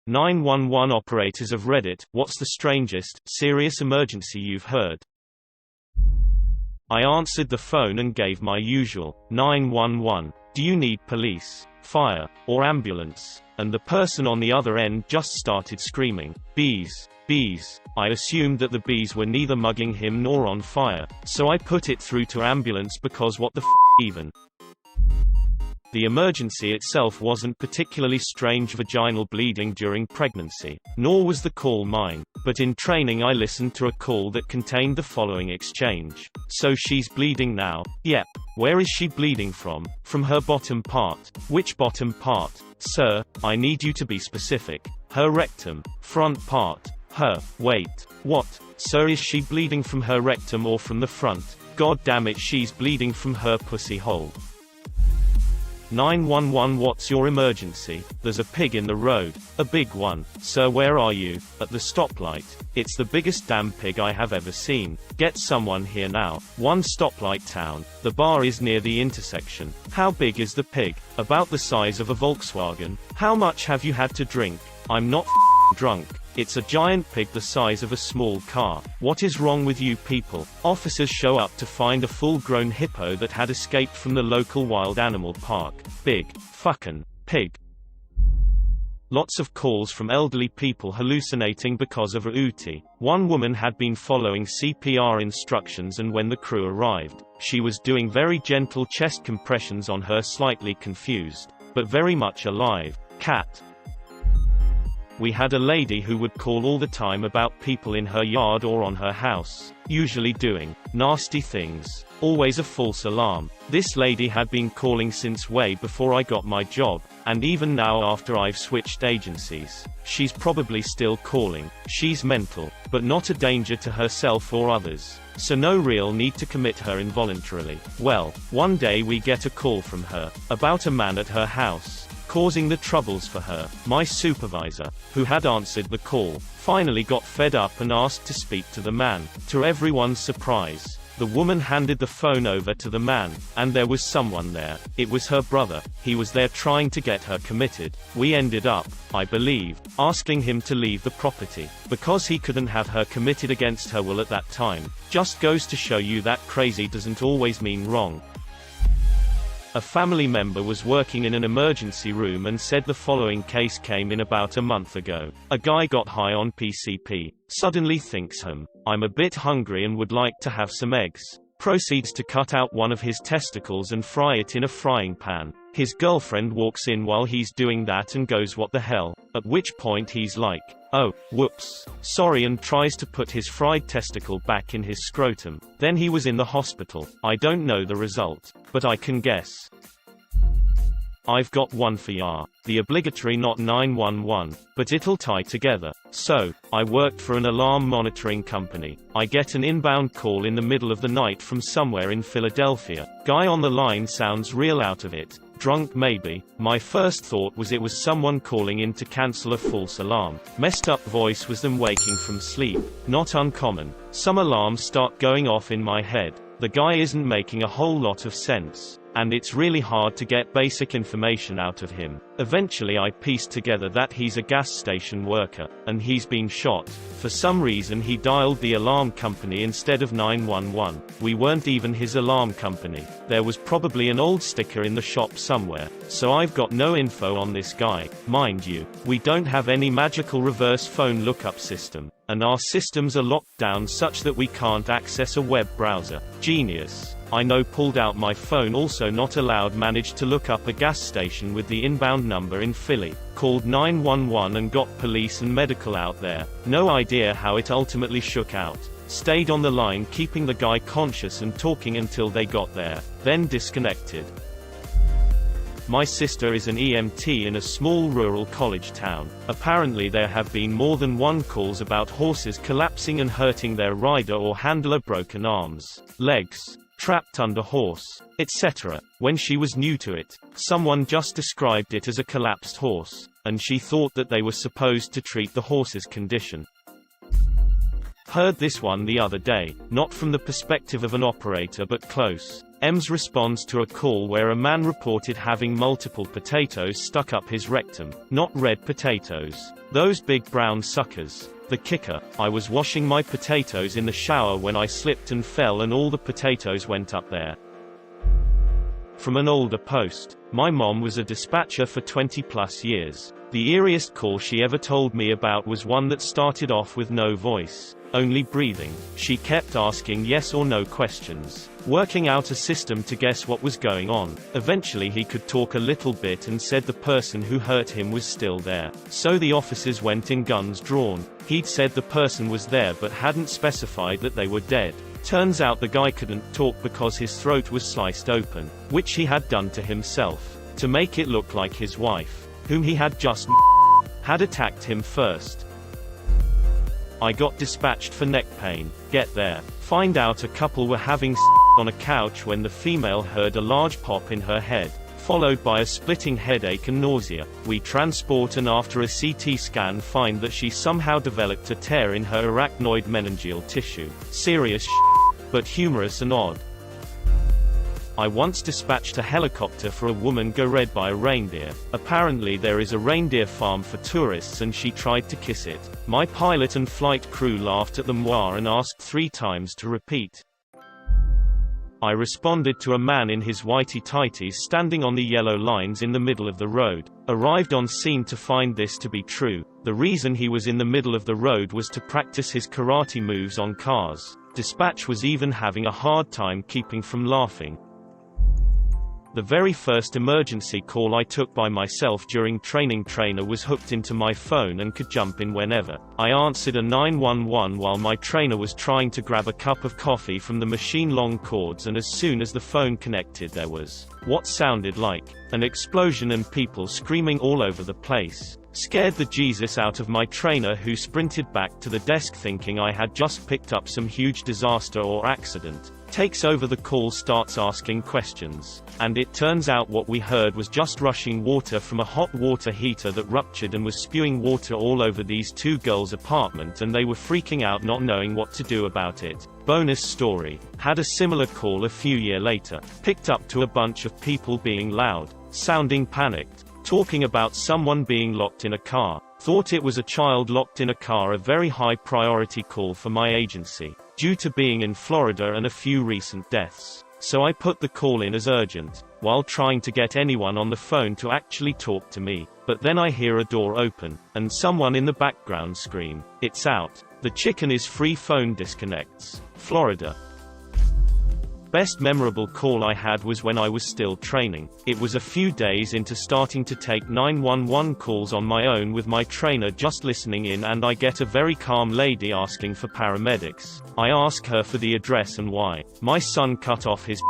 911 operators of Reddit, what's the strangest, serious emergency you've heard? I answered the phone and gave my usual 911. Do you need police, fire, or ambulance? And the person on the other end just started screaming, bees, bees. I assumed that the bees were neither mugging him nor on fire, so I put it through to ambulance because what the even. The emergency itself wasn't particularly strange vaginal bleeding during pregnancy, nor was the call mine, but in training I listened to a call that contained the following exchange. So she's bleeding now? Yep. Where is she bleeding from? From her bottom part. Which bottom part? Sir, I need you to be specific. Her rectum. Front part. Her. Wait. What? Sir, is she bleeding from her rectum or from the front? God damn it, she's bleeding from her pussy hole. 911, what's your emergency? There's a pig in the road. A big one. Sir, where are you? At the stoplight. It's the biggest damn pig I have ever seen. Get someone here now. One stoplight town. The bar is near the intersection. How big is the pig? About the size of a Volkswagen. How much have you had to drink? I'm not drunk. It's a giant pig the size of a small car. What is wrong with you people? Officers show up to find a full-grown hippo that had escaped from the local wild animal park. Big fucking pig. Lots of calls from elderly people hallucinating because of Uti. One woman had been following CPR instructions, and when the crew arrived, she was doing very gentle chest compressions on her slightly confused, but very much alive, cat. We had a lady who would call all the time about people in her yard or on her house, usually doing nasty things. Always a false alarm. This lady had been calling since way before I got my job, and even now after I've switched agencies. She's probably still calling. She's mental, but not a danger to herself or others, so no real need to commit her involuntarily. Well, one day we get a call from her, about a man at her house, causing the troubles for her. My supervisor, who had answered the call, finally got fed up and asked to speak to the man. To everyone's surprise, the woman handed the phone over to the man, and there was someone there. It was her brother. He was there trying to get her committed. We ended up, I believe, asking him to leave the property, because he couldn't have her committed against her will at that time. Just goes to show you that crazy doesn't always mean wrong. A family member was working in an emergency room and said the following case came in about a month ago. A guy got high on PCP, suddenly thinks I'm a bit hungry and would like to have some eggs. Proceeds to cut out one of his testicles and fry it in a frying pan. His girlfriend walks in while he's doing that and goes, what the hell? At which point he's like, oh, whoops, sorry, and tries to put his fried testicle back in his scrotum. Then he was in the hospital. I don't know the result, but I can guess. I've got one for ya. The obligatory not 911, but it'll tie together. So, I worked for an alarm monitoring company. I get an inbound call in the middle of the night from somewhere in Philadelphia. Guy on the line sounds real out of it. Drunk maybe. My first thought was it was someone calling in to cancel a false alarm. Messed up voice was them waking from sleep. Not uncommon. Some alarms start going off in my head. The guy isn't making a whole lot of sense, and it's really hard to get basic information out of him. Eventually I pieced together that he's a gas station worker, and he's been shot. For some reason he dialed the alarm company instead of 911. We weren't even his alarm company. There was probably an old sticker in the shop somewhere, so I've got no info on this guy. Mind you, we don't have any magical reverse phone lookup system, and our systems are locked down such that we can't access a web browser. Genius. I know. Pulled out my phone. Also not allowed. Managed to look up a gas station with the inbound number in Philly. Called 911 and got police and medical out there. No idea how it ultimately shook out. Stayed on the line keeping the guy conscious and talking until they got there, then disconnected. My sister is an EMT in a small rural college town. Apparently there have been more than one calls about horses collapsing and hurting their rider or handler, broken arms, legs, trapped under horse, etc. When she was new to it, someone just described it as a collapsed horse, and she thought that they were supposed to treat the horse's condition. Heard this one the other day, not from the perspective of an operator but close. EMS responds to a call where a man reported having multiple potatoes stuck up his rectum. Not red potatoes. Those big brown suckers. The kicker: I was washing my potatoes in the shower when I slipped and fell and all the potatoes went up there. From an older post. My mom was a dispatcher for 20+ years. The eeriest call she ever told me about was one that started off with no voice, only breathing. She kept asking yes or no questions, working out a system to guess what was going on. Eventually he could talk a little bit and said the person who hurt him was still there. So the officers went in, guns drawn. He'd said the person was there but hadn't specified that they were dead. Turns out the guy couldn't talk because his throat was sliced open, which he had done to himself, to make it look like his wife, whom he had just had attacked him first. I got dispatched for neck pain. Get there. Find out a couple were having on a couch when the female heard a large pop in her head, followed by a splitting headache and nausea. We transport and after a CT scan find that she somehow developed a tear in her arachnoid meningeal tissue. Serious but humorous and odd. I once dispatched a helicopter for a woman go red by a reindeer. Apparently there is a reindeer farm for tourists and she tried to kiss it. My pilot and flight crew laughed at the moi and asked 3 times to repeat. I responded to a man in his whitey-tighties standing on the yellow lines in the middle of the road. Arrived on scene to find this to be true. The reason he was in the middle of the road was to practice his karate moves on cars. Dispatch was even having a hard time keeping from laughing. The very first emergency call I took by myself during training, trainer was hooked into my phone and could jump in whenever. I answered a 911 while my trainer was trying to grab a cup of coffee from the machine long cords, and as soon as the phone connected there was what sounded like an explosion and people screaming all over the place. Scared the Jesus out of my trainer, who sprinted back to the desk thinking I had just picked up some huge disaster or accident. Takes over the call, starts asking questions. And it turns out what we heard was just rushing water from a hot water heater that ruptured and was spewing water all over these 2 girls' apartment, and they were freaking out not knowing what to do about it. Bonus story. Had a similar call a few years later. Picked up to a bunch of people being loud, sounding panicked, talking about someone being locked in a car. Thought it was a child locked in a car. A very high priority call for my agency, due to being in Florida and a few recent deaths. So I put the call in as urgent, while trying to get anyone on the phone to actually talk to me. But then I hear a door open, and someone in the background scream, "It's out. The chicken is free." Phone disconnects. Florida. Best memorable call I had was when I was still training. It was a few days into starting to take 911 calls on my own with my trainer just listening in, and I get a very calm lady asking for paramedics. I ask her for the address and why my son cut off his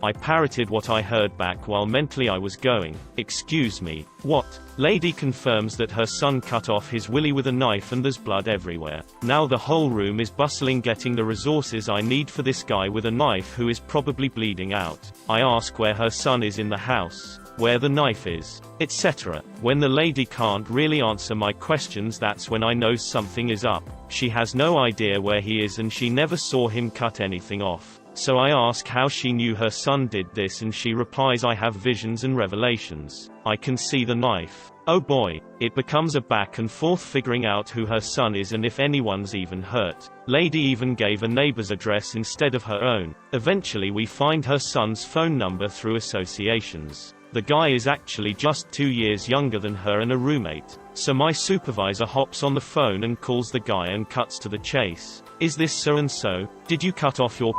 I parroted what I heard back while mentally I was going, "Excuse me, what?" Lady confirms that her son cut off his willy with a knife and there's blood everywhere. Now the whole room is bustling getting the resources I need for this guy with a knife who is probably bleeding out. I ask where her son is in the house, where the knife is, etc. When the lady can't really answer my questions, that's when I know something is up. She has no idea where he is and she never saw him cut anything off. So I ask how she knew her son did this, and she replies, "I have visions and revelations. I can see the knife." Oh boy, it becomes a back and forth figuring out who her son is and if anyone's even hurt. Lady even gave a neighbor's address instead of her own. Eventually we find her son's phone number through associations. The guy is actually just 2 years younger than her and a roommate. So my supervisor hops on the phone and calls the guy and cuts to the chase. "Is this so and so? Did you cut off your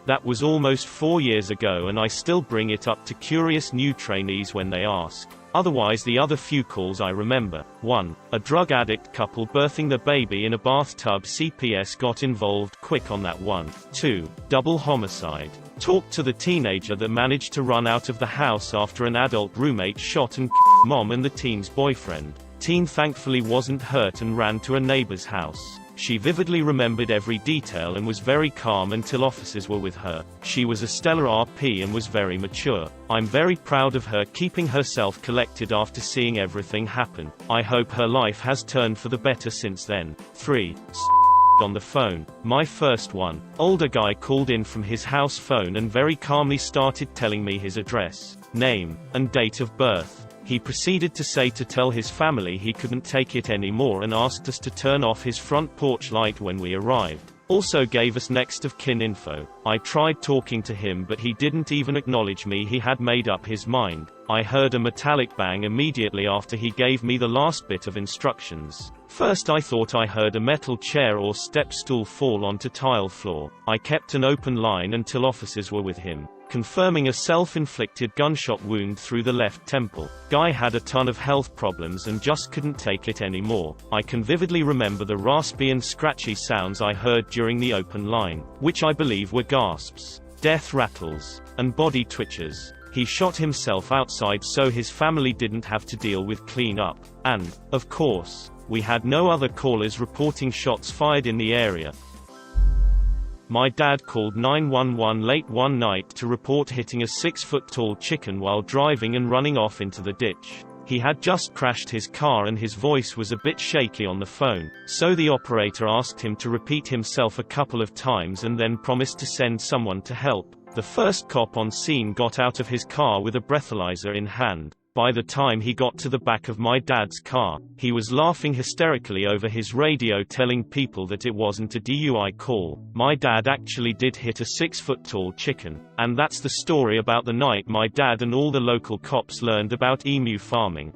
That was almost 4 years ago, and I still bring it up to curious new trainees when they ask. Otherwise the other few calls I remember. 1. A drug addict couple birthing their baby in a bathtub. CPS got involved quick on that one. 2. Double homicide. Talked to the teenager that managed to run out of the house after an adult roommate shot and mom and the teen's boyfriend. Teen thankfully wasn't hurt and ran to a neighbor's house. She vividly remembered every detail and was very calm until officers were with her. She was a stellar RP and was very mature. I'm very proud of her keeping herself collected after seeing everything happen. I hope her life has turned for the better since then. 3. on the phone. My first one. Older guy called in from his house phone and very calmly started telling me his address, name, and date of birth. He proceeded to say to tell his family he couldn't take it anymore and asked us to turn off his front porch light when we arrived. Also gave us next of kin info. I tried talking to him but he didn't even acknowledge me. He had made up his mind. I heard a metallic bang immediately after he gave me the last bit of instructions. First I thought I heard a metal chair or step stool fall onto tile floor. I kept an open line until officers were with him, confirming a self-inflicted gunshot wound through the left temple. Guy had a ton of health problems and just couldn't take it anymore. I can vividly remember the raspy and scratchy sounds I heard during the open line, which I believe were gasps, death rattles, and body twitches. He shot himself outside so his family didn't have to deal with cleanup. And, of course, we had no other callers reporting shots fired in the area. My dad called 911 late one night to report hitting a 6-foot-tall chicken while driving and running off into the ditch. He had just crashed his car and his voice was a bit shaky on the phone, so the operator asked him to repeat himself a couple of times and then promised to send someone to help. The first cop on scene got out of his car with a breathalyzer in hand. By the time he got to the back of my dad's car, he was laughing hysterically over his radio telling people that it wasn't a DUI call. My dad actually did hit a 6-foot-tall chicken. And that's the story about the night my dad and all the local cops learned about emu farming.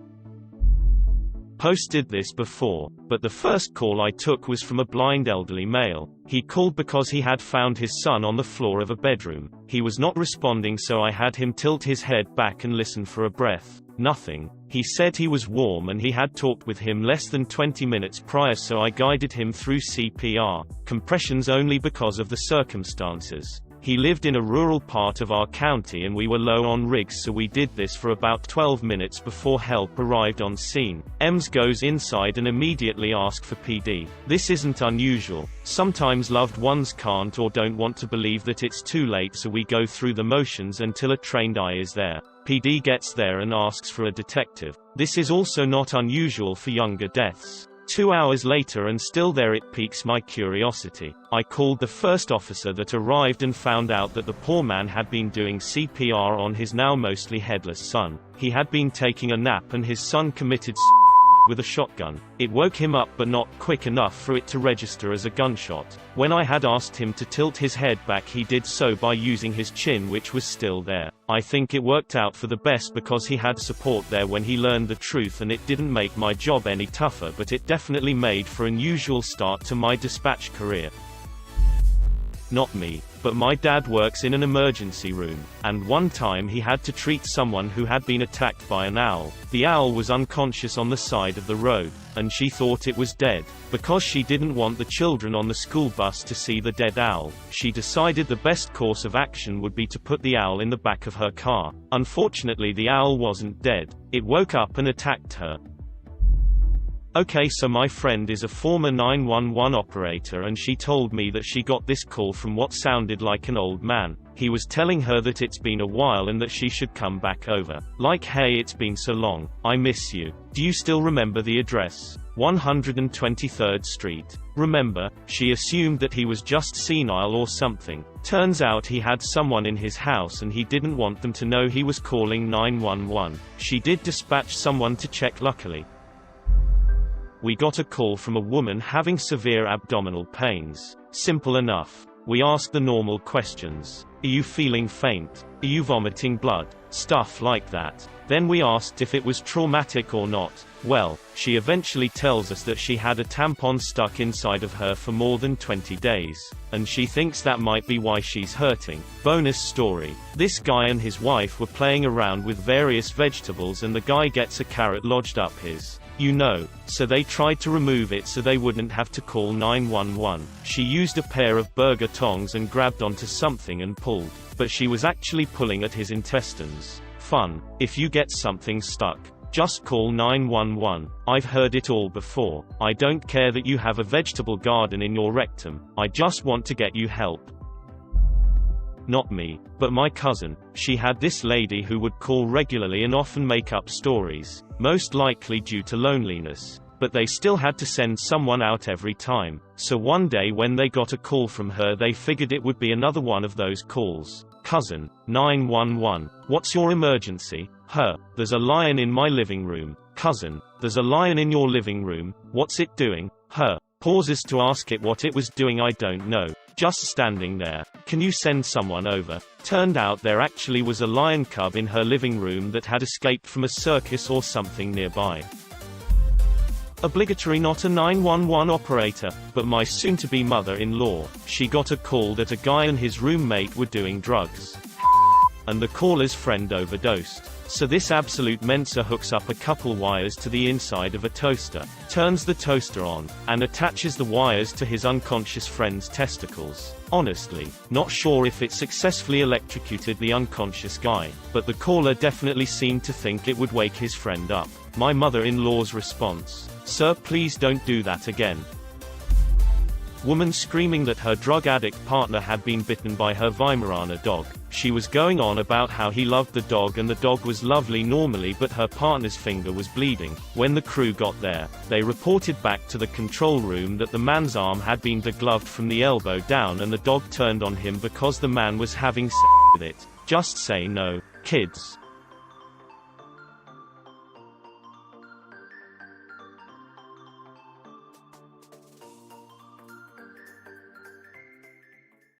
Posted this before, but the first call I took was from a blind elderly male. He called because he had found his son on the floor of a bedroom. He was not responding so I had him tilt his head back and listen for a breath. Nothing. He said he was warm and he had talked with him less than 20 minutes prior so I guided him through CPR, compressions only because of the circumstances. He lived in a rural part of our county and we were low on rigs so we did this for about 12 minutes before help arrived on scene. Ems goes inside and immediately asks for PD. This isn't unusual. Sometimes loved ones can't or don't want to believe that it's too late so we go through the motions until a trained eye is there. PD gets there and asks for a detective. This is also not unusual for younger deaths. 2 hours later and still there it piques my curiosity. I called the first officer that arrived and found out that the poor man had been doing CPR on his now mostly headless son. He had been taking a nap and his son committed with a shotgun. It woke him up but not quick enough for it to register as a gunshot. When I had asked him to tilt his head back he did so by using his chin which was still there. I think it worked out for the best because he had support there when he learned the truth and it didn't make my job any tougher but it definitely made for an unusual start to my dispatch career. Not me, but my dad works in an emergency room, and one time he had to treat someone who had been attacked by an owl. The owl was unconscious on the side of the road, and she thought it was dead. Because she didn't want the children on the school bus to see the dead owl, she decided the best course of action would be to put the owl in the back of her car. Unfortunately the owl wasn't dead. It woke up and attacked her. Okay, so my friend is a former 911 operator and she told me that she got this call from what sounded like an old man. He was telling her that it's been a while and that she should come back over. Like, hey, it's been so long, I miss you. Do you still remember the address? 123rd Street. Remember, she assumed that he was just senile or something. Turns out he had someone in his house and he didn't want them to know he was calling 911. She did dispatch someone to check. Luckily, we got a call from a woman having severe abdominal pains. Simple enough. We asked the normal questions. Are you feeling faint? Are you vomiting blood? Stuff like that. Then we asked if it was traumatic or not. Well, she eventually tells us that she had a tampon stuck inside of her for more than 20 days, and she thinks that might be why she's hurting. Bonus story. This guy and his wife were playing around with various vegetables and the guy gets a carrot lodged up his, so they tried to remove it so they wouldn't have to call 911. She used a pair of burger tongs and grabbed onto something and pulled, but she was actually pulling at his intestines. Fun. If you get something stuck, just call 911. I've heard it all before. I don't care that you have a vegetable garden in your rectum, I just want to get you help. Not me, but my cousin. She had this lady who would call regularly and often make up stories, most likely due to loneliness. but they still had to send someone out every time. So one day when they got a call from her, they figured it would be another one of those calls. Cousin, 911. What's your emergency? Her, there's a lion in my living room. Cousin, there's a lion in your living room. What's it doing? Her, pauses to ask it what it was doing. I don't know. Just standing there. Can you send someone over? Turned out there actually was a lion cub in her living room that had escaped from a circus or something nearby. Obligatory, not a 911 operator, but my soon-to-be mother-in-law. She got a call that a guy and his roommate were doing drugs, and the caller's friend overdosed. So this absolute Mensa hooks up a couple wires to the inside of a toaster, turns the toaster on, and attaches the wires to his unconscious friend's testicles. Honestly, not sure if it successfully electrocuted the unconscious guy, but the caller definitely seemed to think it would wake his friend up. My mother-in-law's response: "Sir, please don't do that again." Woman screaming that her drug addict partner had been bitten by her Weimaraner dog. She was going on about how he loved the dog and the dog was lovely normally, but her partner's finger was bleeding. When the crew got there, they reported back to the control room that the man's arm had been degloved from the elbow down and the dog turned on him because the man was having sex with it. Just say no, kids.